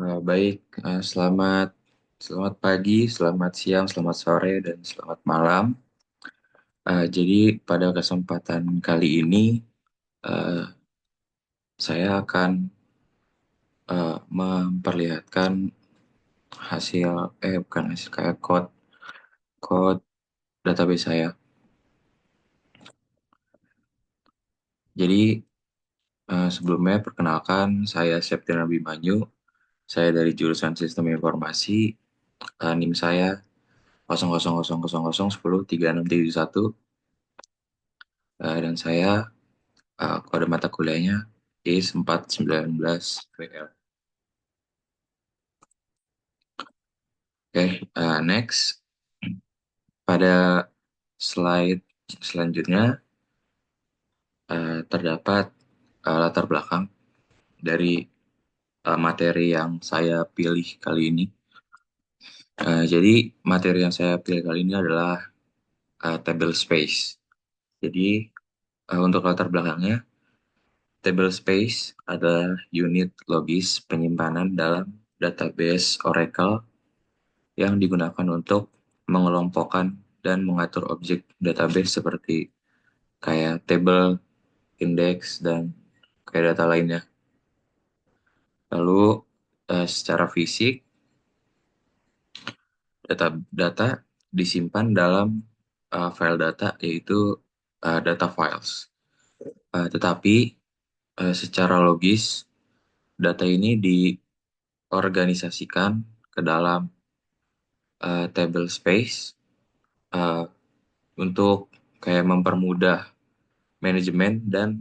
Baik, selamat selamat pagi, selamat siang, selamat sore, dan selamat malam. Jadi pada kesempatan kali ini, eh, saya akan memperlihatkan hasil, bukan hasil, kayak code database saya. Jadi sebelumnya perkenalkan, saya Septian Abimanyu, saya dari jurusan Sistem Informasi, NIM saya 0000103671, dan saya kode mata kuliahnya IS 419 WL. Oke, next. Pada slide selanjutnya terdapat latar belakang dari materi yang saya pilih kali ini. Jadi materi yang saya pilih kali ini adalah table space. Jadi untuk latar belakangnya, table space adalah unit logis penyimpanan dalam database Oracle yang digunakan untuk mengelompokkan dan mengatur objek database seperti kayak table, index, dan kayak data lainnya. Lalu secara fisik, data disimpan dalam file data, yaitu data files. Tetapi secara logis, data ini diorganisasikan ke dalam table space uh, untuk kayak mempermudah manajemen dan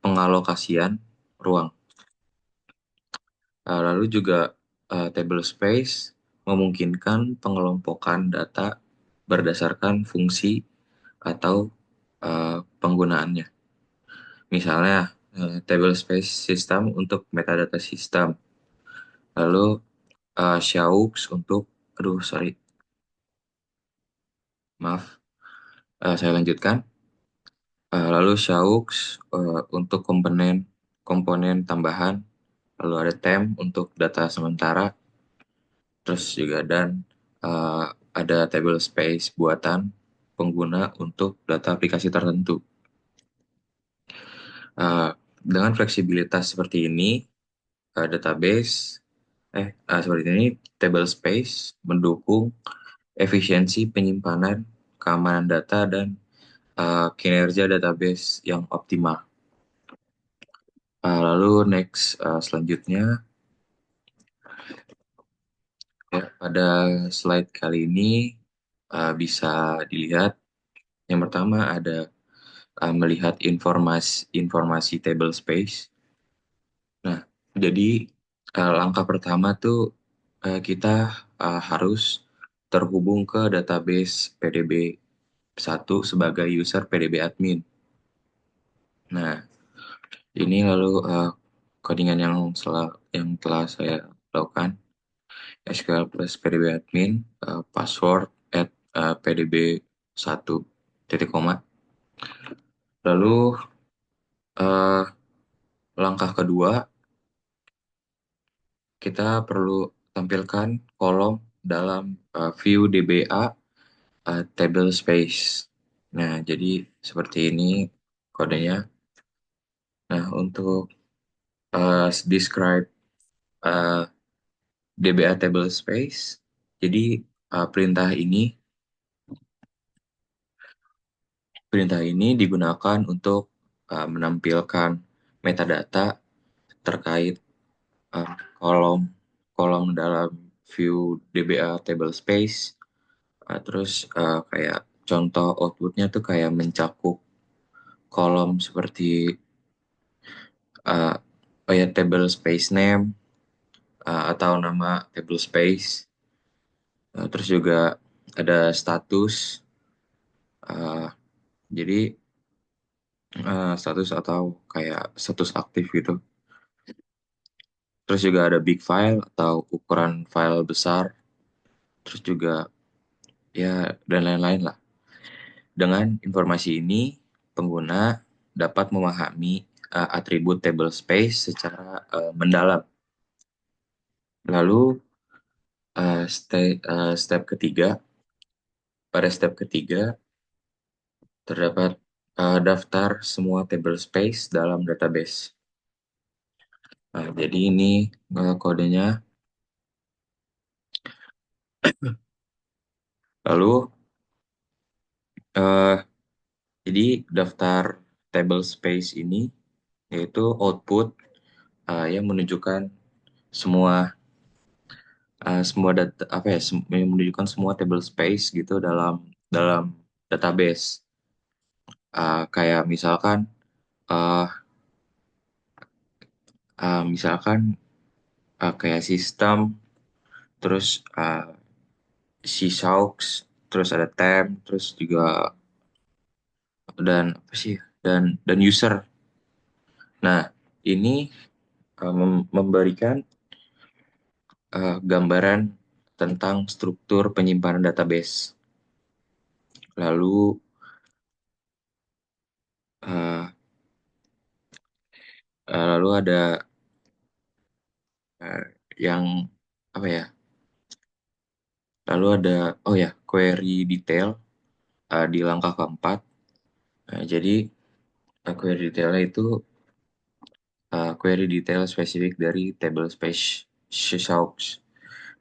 pengalokasian ruang. Lalu juga table space memungkinkan pengelompokan data berdasarkan fungsi atau penggunaannya. Misalnya table space system untuk metadata system. Lalu Shaux untuk, aduh sorry, maaf, saya lanjutkan. Lalu Shaux untuk komponen komponen tambahan. Lalu ada temp untuk data sementara, terus juga dan uh, ada table space buatan pengguna untuk data aplikasi tertentu. Dengan fleksibilitas seperti ini, database seperti ini, table space mendukung efisiensi penyimpanan, keamanan data, dan kinerja database yang optimal. Lalu next, selanjutnya, ya, pada slide kali ini bisa dilihat yang pertama ada melihat informasi table space. Nah, jadi langkah pertama tuh kita harus terhubung ke database PDB 1 sebagai user PDB admin. Nah, ini lalu codingan yang telah saya lakukan, SQL plus PDB admin, password at PDB 1 titik koma. Lalu eh, langkah kedua, kita perlu tampilkan kolom dalam view DBA table space. Nah, jadi seperti ini kodenya. Nah, untuk describe uh, DBA table space, jadi uh, perintah ini perintah ini digunakan untuk menampilkan metadata terkait uh, kolom kolom dalam view DBA table space. Terus kayak contoh outputnya tuh kayak mencakup kolom seperti uh, ya table space name atau nama table space. Terus juga ada status. uh, jadi status atau kayak status aktif gitu. Terus juga ada big file atau ukuran file besar. Terus juga ya dan lain-lain lah. Dengan informasi ini, pengguna dapat memahami atribut table space secara mendalam. Lalu step ketiga, pada step ketiga terdapat daftar semua table space dalam database. Nah, jadi ini kodenya. Lalu eh, jadi daftar table space ini yaitu output yang menunjukkan semua semua data apa ya yang menunjukkan semua table space gitu dalam dalam database. Kayak uh, misalkan kayak sistem, terus Sysaux, terus ada temp, terus juga dan apa sih dan user. Nah, ini memberikan gambaran tentang struktur penyimpanan database. Lalu uh, lalu ada uh, yang apa ya? Lalu ada oh ya query detail di langkah keempat. Jadi query detailnya itu query detail spesifik dari table space Sysaux.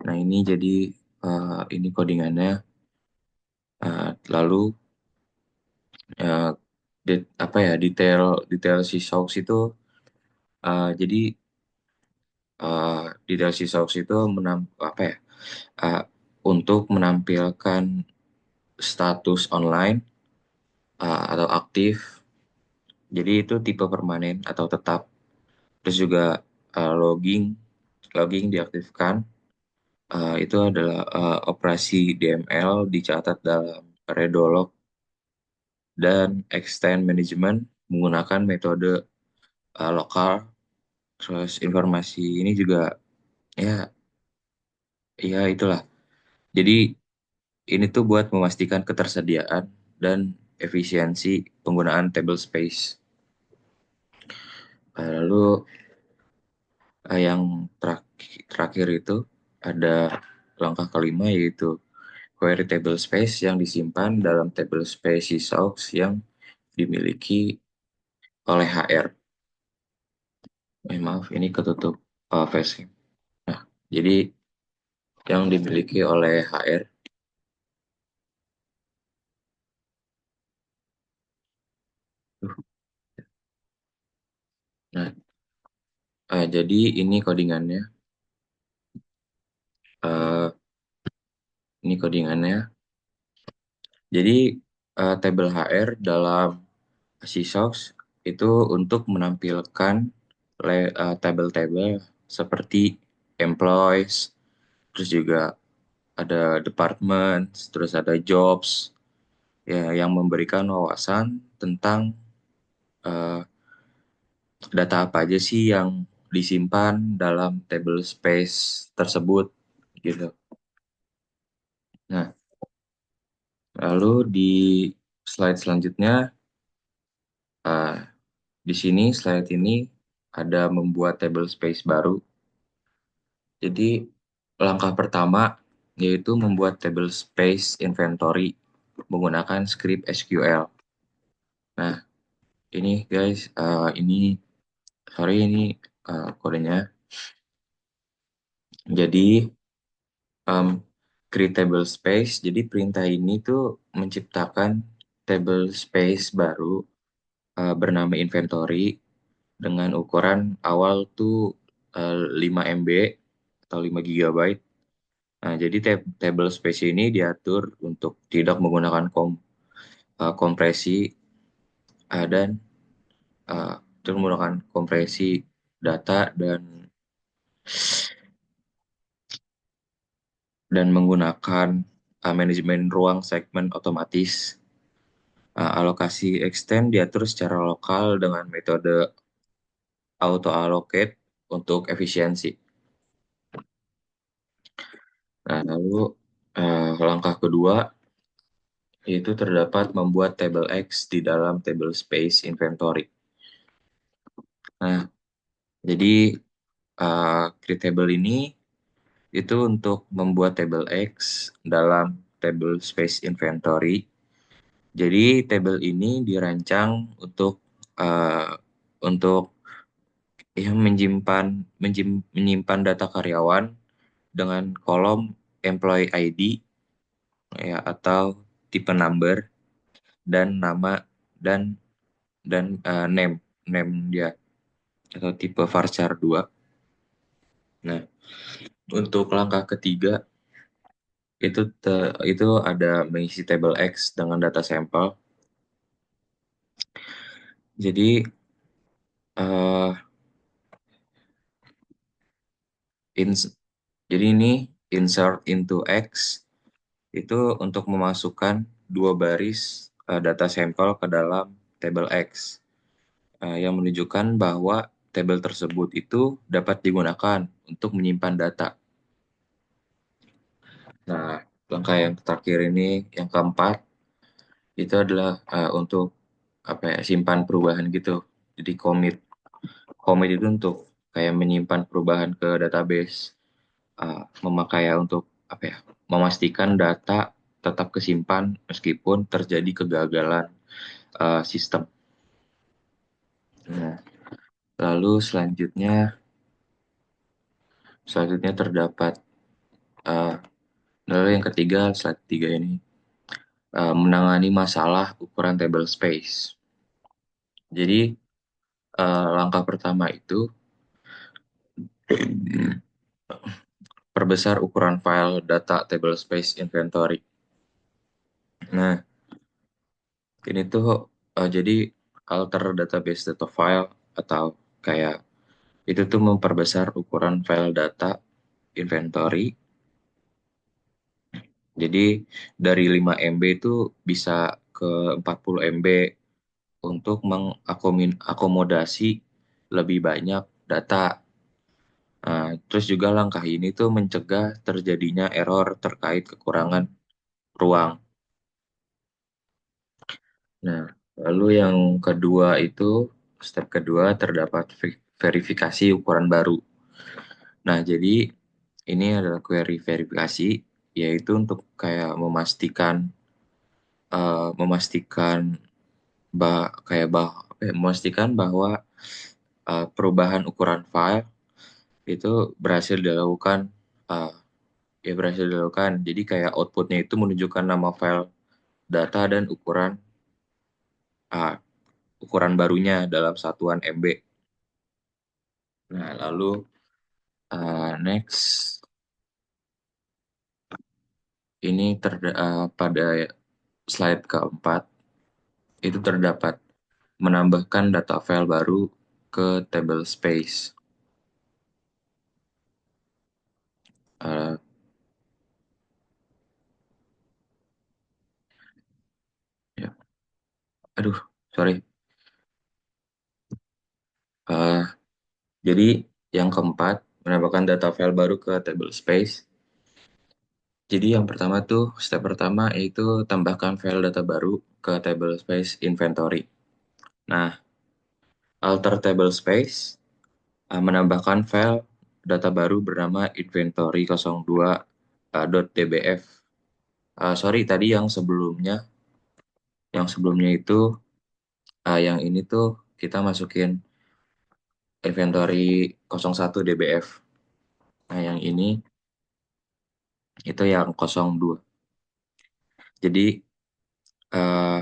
Nah ini jadi ini codingannya. Lalu uh, apa ya detail detail Sysaux itu jadi detail Sysaux itu apa ya uh, untuk menampilkan status online atau aktif. Jadi itu tipe permanen atau tetap. Terus juga logging logging diaktifkan. Itu adalah operasi DML dicatat dalam Redolog dan extend management menggunakan metode lokal. Terus informasi ini juga ya ya itulah. Jadi ini tuh buat memastikan ketersediaan dan efisiensi penggunaan table space. Lalu yang terakhir itu ada langkah kelima yaitu query table space yang disimpan dalam table space Sysaux yang dimiliki oleh HR. Maaf, ini ketutup facecam. Nah, jadi yang dimiliki oleh HR. Nah, jadi ini codingannya. Eh, ini codingannya. Jadi tabel HR dalam Sysaux itu untuk menampilkan tabel-tabel seperti employees, terus juga ada department, terus ada jobs, ya yang memberikan wawasan tentang eh, data apa aja sih yang disimpan dalam table space tersebut gitu. Nah, lalu di slide selanjutnya eh, di sini slide ini ada membuat table space baru. Jadi langkah pertama yaitu membuat table space inventory menggunakan script SQL. Nah, ini guys, ini sorry ini kodenya. Jadi um, create table space. Jadi perintah ini tuh menciptakan table space baru bernama inventory dengan ukuran awal tuh 5 MB atau 5 GB. Nah, jadi table space ini diatur untuk tidak menggunakan kompresi dan uh, tidak menggunakan kompresi data dan menggunakan manajemen ruang segmen otomatis. Alokasi extend diatur secara lokal dengan metode auto allocate untuk efisiensi. Nah, lalu langkah kedua yaitu terdapat membuat table X di dalam table space inventory. Nah, jadi create table ini itu untuk membuat table X dalam table space inventory. Jadi table ini dirancang uh, untuk ya menyimpan data karyawan dengan kolom employee ID ya atau tipe number dan nama dan name name dia atau tipe varchar 2. Nah, untuk langkah ketiga itu ada mengisi table X dengan data sampel. Jadi eh ins- jadi ini insert into X itu untuk memasukkan dua baris data sampel ke dalam table X yang menunjukkan bahwa tabel tersebut itu dapat digunakan untuk menyimpan data. Nah, langkah yang terakhir ini, yang keempat, itu adalah untuk apa ya, simpan perubahan gitu. Jadi commit itu untuk kayak menyimpan perubahan ke database, memakai ya untuk apa ya, memastikan data tetap kesimpan meskipun terjadi kegagalan sistem. Nah, lalu selanjutnya terdapat uh, lalu yang ketiga, slide 3 ini menangani masalah ukuran table space. Jadi langkah pertama itu perbesar ukuran file data table space inventory. Nah, ini tuh jadi alter database data file atau kayak itu tuh memperbesar ukuran file data inventory. Jadi dari 5 MB itu bisa ke 40 MB untuk mengakomodasi lebih banyak data. Nah, terus juga langkah ini tuh mencegah terjadinya error terkait kekurangan ruang. Nah, lalu yang kedua itu, step kedua terdapat verifikasi ukuran baru. Nah, jadi ini adalah query verifikasi, yaitu untuk kayak memastikan memastikan bahwa perubahan ukuran file itu berhasil dilakukan uh, berhasil dilakukan. Jadi kayak outputnya itu menunjukkan nama file data dan uh, ukuran barunya dalam satuan MB. Nah, lalu next ini pada slide keempat itu terdapat menambahkan data file baru ke table space. Uh, ya, aduh, sorry. Uh, jadi yang keempat menambahkan data file baru ke table space. Jadi yang pertama tuh, step pertama yaitu tambahkan file data baru ke table space inventory. Nah, alter table space menambahkan file data baru bernama inventory02.dbf. Sorry, tadi yang sebelumnya itu, yang ini tuh kita masukin inventory 01 dbf. Nah, yang ini itu yang 02. Jadi, uh,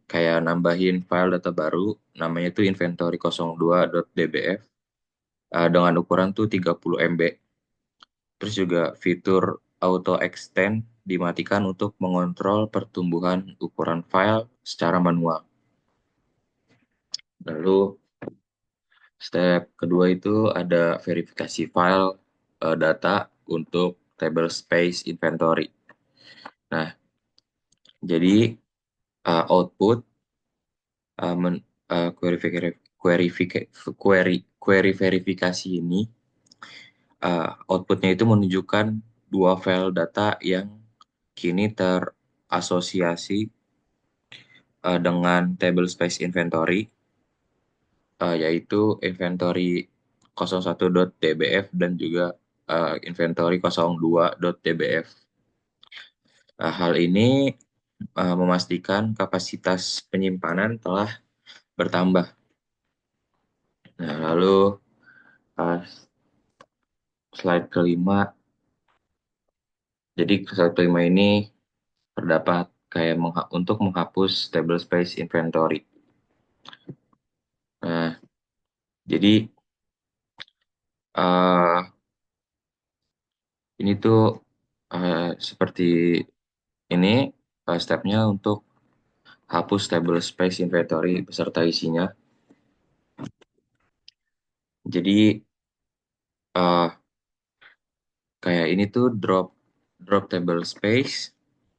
kayak nambahin file data baru, namanya itu inventory02.dbf dengan ukuran tuh 30 MB. Terus juga fitur auto extend dimatikan untuk mengontrol pertumbuhan ukuran file secara manual. Lalu step kedua itu ada verifikasi file data untuk table space inventory. Nah, jadi output uh, men- query verifikasi ini outputnya itu menunjukkan dua file data yang kini terasosiasi dengan table space inventory, yaitu inventory 01.dbf dan juga inventory 02.dbf. Hal ini memastikan kapasitas penyimpanan telah bertambah. Nah, lalu uh, slide kelima. Jadi slide kelima ini terdapat kayak untuk menghapus table space inventory. Nah, jadi uh, ini tuh seperti ini stepnya untuk hapus table space inventory beserta isinya. Jadi uh, kayak ini tuh drop table space.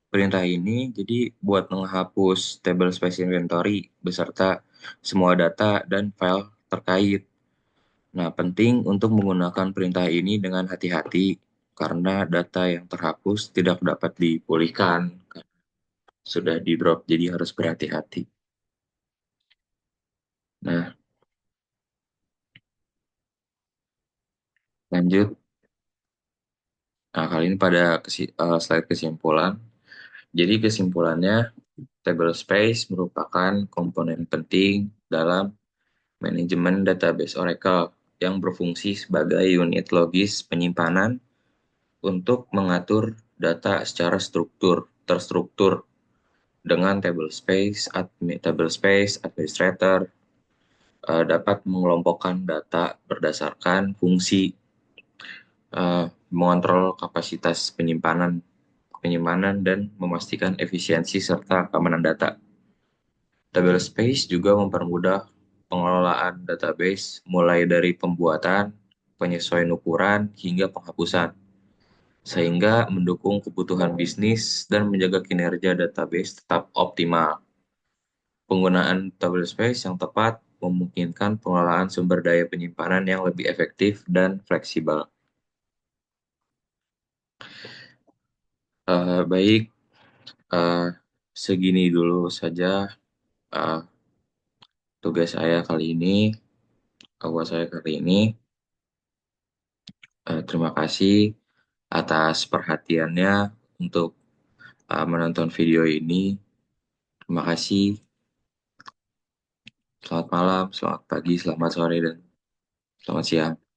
Perintah ini jadi buat menghapus table space inventory beserta semua data dan file terkait. Nah, penting untuk menggunakan perintah ini dengan hati-hati karena data yang terhapus tidak dapat dipulihkan. Sudah di drop, jadi harus berhati-hati. Nah, lanjut. Nah, kali ini pada slide kesimpulan. Jadi kesimpulannya, table space merupakan komponen penting dalam manajemen database Oracle yang berfungsi sebagai unit logis penyimpanan untuk mengatur data secara terstruktur dengan table space administrator dapat mengelompokkan data berdasarkan fungsi, mengontrol kapasitas penyimpanan dan memastikan efisiensi serta keamanan data. Table space juga mempermudah pengelolaan database mulai dari pembuatan, penyesuaian ukuran, hingga penghapusan, sehingga mendukung kebutuhan bisnis dan menjaga kinerja database tetap optimal. Penggunaan table space yang tepat memungkinkan pengelolaan sumber daya penyimpanan yang lebih efektif dan fleksibel. Baik, eh, segini dulu saja eh, tugas saya kali ini, buat saya kali ini. Terima kasih atas perhatiannya untuk menonton video ini. Terima kasih. Selamat malam, selamat pagi, selamat sore, dan selamat siang.